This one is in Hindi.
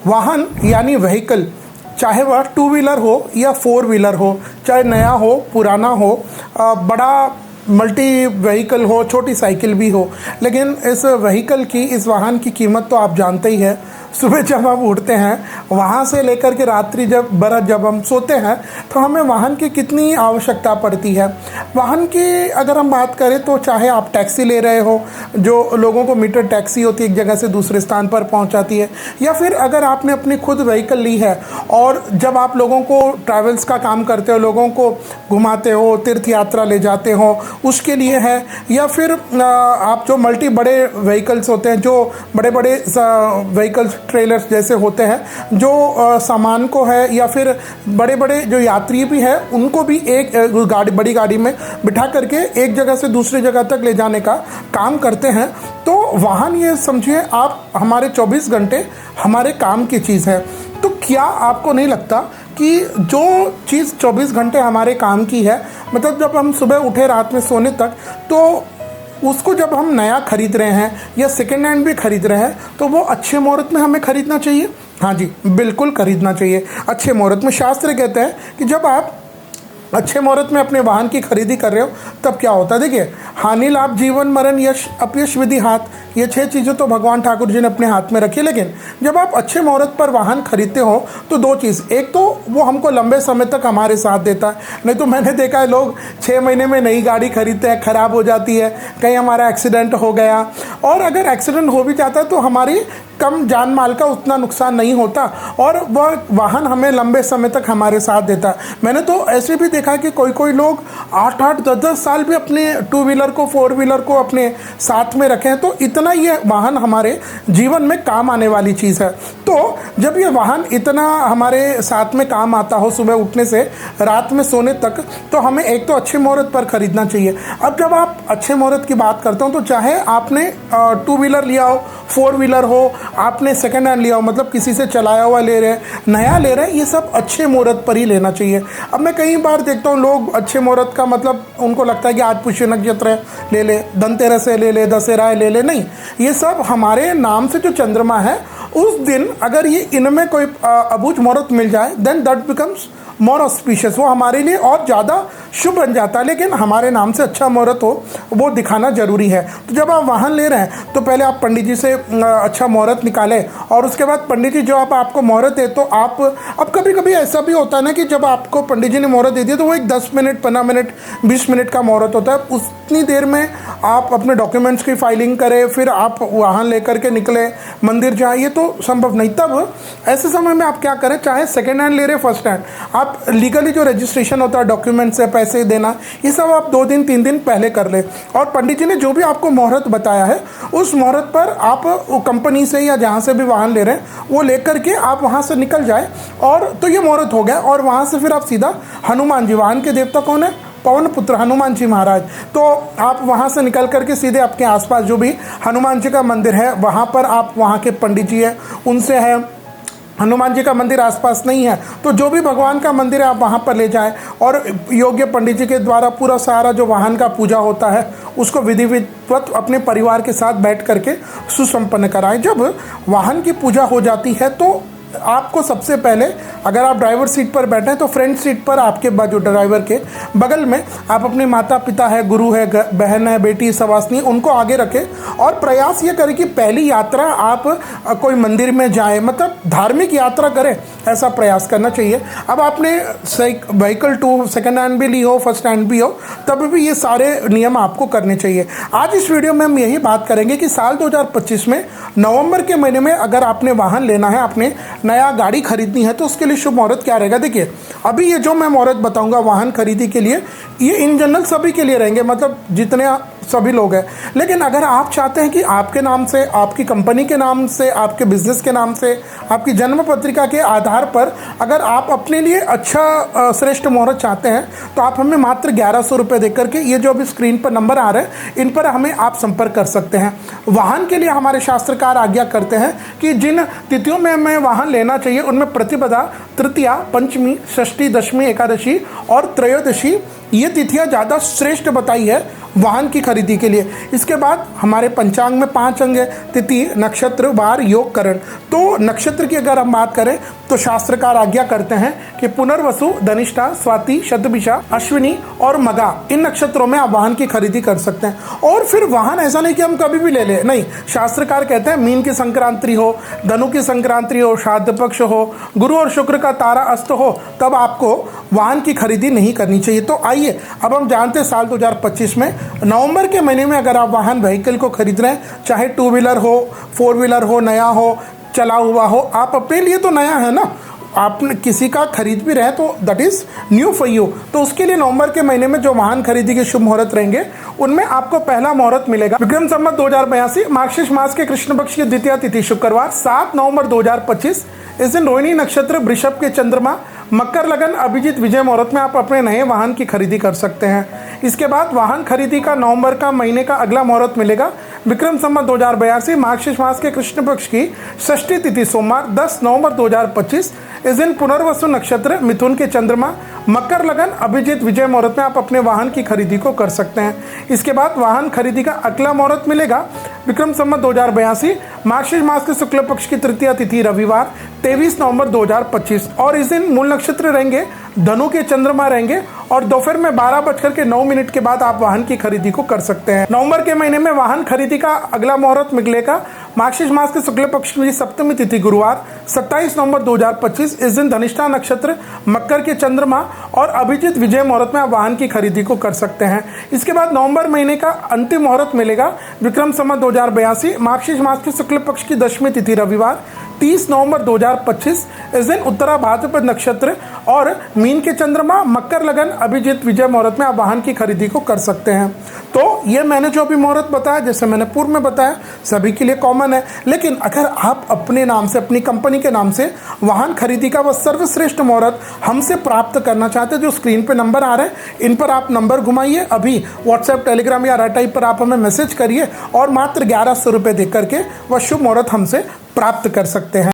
वाहन यानी व्हीकल, चाहे वह टू व्हीलर हो या फोर व्हीलर हो, चाहे नया हो पुराना हो, बड़ा मल्टी व्हीकल हो, छोटी साइकिल भी हो, लेकिन इस व्हीकल की, इस वाहन की कीमत तो आप जानते ही है। सुबह जब हम उठते हैं वहाँ से लेकर के रात्रि जब हम सोते हैं तो हमें वाहन की कितनी आवश्यकता पड़ती है। वाहन की अगर हम बात करें तो चाहे आप टैक्सी ले रहे हो, जो लोगों को मीटर टैक्सी होती है, एक जगह से दूसरे स्थान पर पहुँचाती है, या फिर अगर आपने अपनी खुद व्हीकल ली है और जब आप लोगों को ट्रैवल्स का काम करते हो, लोगों को घुमाते हो, तीर्थ यात्रा ले जाते हो, उसके लिए है, या फिर आप जो मल्टी बड़े व्हीकल्स होते हैं, जो बड़े बड़े व्हीकल्स ट्रेलर्स जैसे होते हैं, जो सामान को है या फिर बड़े बड़े जो यात्री भी हैं उनको भी एक बड़ी गाड़ी में बिठा करके एक जगह से दूसरी जगह तक ले जाने का काम करते हैं। तो वाहन, ये समझिए आप, हमारे 24 घंटे हमारे काम की चीज़ है। तो क्या आपको नहीं लगता कि जो चीज़ 24 घंटे हमारे काम की है, मतलब जब हम सुबह उठे रात में सोने तक, तो उसको जब हम नया खरीद रहे हैं या सेकेंड हैंड भी खरीद रहे हैं तो वो अच्छे मुहूर्त में हमें खरीदना चाहिए। हाँ जी, बिल्कुल खरीदना चाहिए अच्छे मुहूर्त में। शास्त्र कहते हैं कि जब आप अच्छे मुहूर्त में अपने वाहन की खरीदी कर रहे हो तब क्या होता है। देखिए, हानि लाभ जीवन मरण यश अपयश विधि हाथ, ये 6 चीज़ें तो भगवान ठाकुर जी ने अपने हाथ में रखी। लेकिन जब आप अच्छे मुहूर्त पर वाहन खरीदते हो तो 2 चीज़, एक तो वो हमको लंबे समय तक हमारे साथ देता है। नहीं तो मैंने देखा है लोग 6 महीने में नई गाड़ी खरीदते हैं, ख़राब हो जाती है, कहीं हमारा एक्सीडेंट हो गया, और अगर एक्सीडेंट हो भी जाता है तो हमारी कम जान माल का उतना नुकसान नहीं होता और वह वाहन हमें लंबे समय तक हमारे साथ देता है। मैंने तो ऐसे भी देखा है कि कोई लोग 8-8, 10-10 साल भी अपने टू व्हीलर को, फोर व्हीलर को अपने साथ में रखें। तो इतना ये वाहन हमारे जीवन में काम आने वाली चीज़ है। तो जब ये वाहन इतना हमारे साथ में काम आता हो सुबह उठने से रात में सोने तक, तो हमें एक तो अच्छे मुहूर्त पर खरीदना चाहिए। अब जब आप अच्छे मुहूर्त की बात करते हो तो चाहे आपने टू व्हीलर लिया हो, फोर व्हीलर हो, आपने सेकेंड हैंड लिया हो, मतलब किसी से चलाया हुआ ले रहे हैं, नया ले रहे हैं, ये सब अच्छे मुहूर्त पर ही लेना चाहिए। अब मैं कई बार देखता हूँ लोग अच्छे मुहूर्त का मतलब उनको लगता है कि आज पुष्य नक्षत्र है ले ले, धनतेरस है ले ले, दशहरा है ले ले। नहीं, ये सब हमारे नाम से जो चंद्रमा है उस दिन अगर ये इनमें कोई अबूझ मुहूर्त मिल जाए, then that becomes more auspicious, वो हमारे लिए और ज़्यादा शुभ बन जाता है। लेकिन हमारे नाम से अच्छा मुहूर्त हो वो दिखाना जरूरी है। तो जब आप वाहन ले रहे हैं तो पहले आप पंडित जी से अच्छा मुहूर्त निकालें, और उसके बाद पंडित जी जो आपको मुहूर्त दे, तो आप, अब कभी कभी ऐसा भी होता है ना कि जब आपको पंडित जी ने मुहूर्त दे दिया तो वो एक 10 मिनट, 15 मिनट, 20 मिनट का मुहूर्त होता है। उतनी देर में आप अपने डॉक्यूमेंट्स की फाइलिंग करें, फिर आप वाहन लेकर के निकले, मंदिर जाए, ये तो संभव नहीं। तब ऐसे समय में आप क्या करें, चाहे सेकेंड हैंड ले रहे फर्स्ट हैंड, आप लीगली जो रजिस्ट्रेशन होता है, डॉक्यूमेंट से पैसे देना, ये सब आप 2 दिन 3 दिन पहले कर ले। और पंडित जी ने जो भी आपको मुहूर्त बताया है उस मुहूर्त पर आप कंपनी से या जहाँ से भी वाहन ले रहे हैं वो लेकर के आप वहाँ से निकल जाए, और तो ये मुहूर्त हो गया। और वहाँ से फिर आप सीधा हनुमान जी, वाहन के देवता कौन है, पवन पुत्र हनुमान जी महाराज, तो आप वहाँ से निकल करके सीधे आपके आसपास जो भी हनुमान जी का मंदिर है वहाँ पर, आप वहाँ के पंडित जी है उनसे है, हनुमान जी का मंदिर आसपास नहीं है तो जो भी भगवान का मंदिर है आप वहाँ पर ले जाएं, और योग्य पंडित जी के द्वारा पूरा सारा जो वाहन का पूजा होता है उसको विधिवत अपने परिवार के साथ बैठ करके सुसंपन्न कराएं। जब वाहन की पूजा हो जाती है तो आपको सबसे पहले, अगर आप ड्राइवर सीट पर बैठे हैं तो फ्रंट सीट पर आपके बाजू ड्राइवर के बगल में आप अपने माता पिता है, गुरु है, बहन है, बेटी, सवासनी, उनको आगे रखें और प्रयास ये करें कि पहली यात्रा आप कोई मंदिर में जाएं, मतलब धार्मिक यात्रा करें, ऐसा प्रयास करना चाहिए। अब आपने व्हीकल टू सेकेंड हैंड भी ली हो, फर्स्ट हैंड भी हो, तब भी ये सारे नियम आपको करने चाहिए। आज इस वीडियो में हम यही बात करेंगे कि साल 2025 में नवंबर के महीने में अगर आपने वाहन लेना है, आपने नया गाड़ी खरीदनी है, तो उसके लिए शुभ मुहूर्त क्या रहेगा। देखिए, अभी ये जो मैं मुहूर्त बताऊंगा वाहन खरीदी के लिए, ये इन जनरल सभी के लिए रहेंगे, मतलब जितने सभी लोग हैं। लेकिन अगर आप चाहते हैं कि आपके नाम से, आपकी कंपनी के नाम से, आपके बिजनेस के नाम से, आपकी जन्म पत्रिका के आधार पर अगर आप अपने लिए अच्छा श्रेष्ठ मुहूर्त चाहते हैं, तो आप हमें मात्र 1100 रुपये देकर के, ये जो अभी स्क्रीन पर नंबर आ रहे हैं, इन पर हमें आप संपर्क कर सकते हैं। वाहन के लिए हमारे शास्त्रकार आज्ञा करते हैं कि जिन तिथियों में हमें वाहन लेना चाहिए उनमें प्रतिपदा, तृतीया, पंचमी, षष्ठी, दशमी, एकादशी और त्रयोदशी ये तिथियां ज़्यादा श्रेष्ठ बताई है वाहन की खरीदी के लिए। इसके बाद हमारे पंचांग में 5 अंग है, तिथि, नक्षत्र, वार, योग, करण। तो नक्षत्र की अगर हम बात करें तो शास्त्रकार आज्ञा करते हैं कि पुनर्वसु, धनिष्ठा, स्वाति, शतभिषा, अश्विनी और मगा, इन नक्षत्रों में आप वाहन की खरीदी कर सकते हैं। और फिर वाहन ऐसा नहीं कि हम कभी भी ले लें, नहीं, शास्त्रकार कहते हैं मीन की संक्रांति हो, धनु की संक्रांति हो, श्राद्ध पक्ष हो, गुरु और शुक्र का तारा अस्त हो, तब आपको वाहन की खरीदी नहीं करनी चाहिए। तो आइए अब हम जानते हैं साल 2025 में नवंबर के महीने में अगर आप वाहन व्हीकल को खरीद रहे हैं, चाहे 2 व्हीलर हो, 4 व्हीलर हो, नया हो, चला हुआ हो, आप अपने लिए तो नया है ना, आप किसी का खरीद भी रहे हैं तो that is new for you. तो उसके लिए नवंबर के महीने में जो वाहन खरीदी के शुभ मुहूर्त रहेंगे उनमें आपको पहला मुहूर्त मिलेगा विक्रम संवत 2082 मार्गशीर्ष मास के कृष्ण पक्ष की द्वितीय तिथि शुक्रवार 7 नवंबर 2025। इस दिन रोहिणी नक्षत्र, वृषभ के चंद्रमा, मकर लगन, अभिजीत विजय मुहूर्त में आप अपने नए वाहन की खरीदी कर सकते हैं। इसके बाद वाहन खरीदी का नवंबर का महीने का अगला मुहूर्त मिलेगा विक्रम संवत 2082 मार्गशीर्ष मास के कृष्ण पक्ष की षष्ठी तिथि सोमवार 10 नवंबर 2025। इस दिन पुनर्वसु नक्षत्र, मिथुन के चंद्रमा, मकर लगन, अभिजीत विजय मुहूर्त में आप अपने वाहन की खरीदी को कर सकते हैं। इसके बाद वाहन खरीदी का अगला मुहूर्त मिलेगा विक्रम संवत 2082 मार्गशीर्ष मास के शुक्ल पक्ष की तृतीय तिथि रविवार 23 नवंबर 2025। और इस दिन मूल नक्षत्र रहेंगे, धनु के चंद्रमा रहेंगे और दोपहर में 12:09 के बाद आप वाहन की खरीदी को कर सकते हैं। नवंबर के महीने में वाहन खरीदी का अगला मुहूर्त मिलेगा मार्गशीर्ष मास के शुक्ल पक्ष की सप्तमी तिथि गुरुवार 27 नवंबर 2025। इस दिन धनिष्ठा नक्षत्र, मकर के चंद्रमा और अभिजीत विजय मुहूर्त में आप वाहन की खरीदी को कर सकते हैं। इसके बाद नवंबर महीने का अंतिम मुहूर्त मिलेगा विक्रम संवत 2082 मार्गशीर्ष मास के शुक्ल पक्ष की दशमी तिथि रविवार 30 नवंबर 2025। इस दिन उत्तरा भाद्रपद नक्षत्र और मीन के चंद्रमा, मकर लगन, अभिजीत विजय मुहूर्त में आप वाहन की खरीदी को कर सकते हैं। तो ये मैंने जो अभी मुहूर्त बताया, जैसे मैंने पूर्व में बताया, सभी के लिए कॉमन है। लेकिन अगर आप अपने नाम से, अपनी कंपनी के नाम से वाहन खरीदी का वह सर्वश्रेष्ठ मुहूर्त हमसे प्राप्त करना चाहते हैं, जो स्क्रीन पे नंबर आ रहे हैं, इन पर आप नंबर घुमाइए, अभी व्हाट्सएप, टेलीग्राम या राटाइप पर आप हमें मैसेज करिए और मात्र 1100 रुपये दे करके वह शुभ मुहूर्त हमसे प्राप्त कर सकते हैं।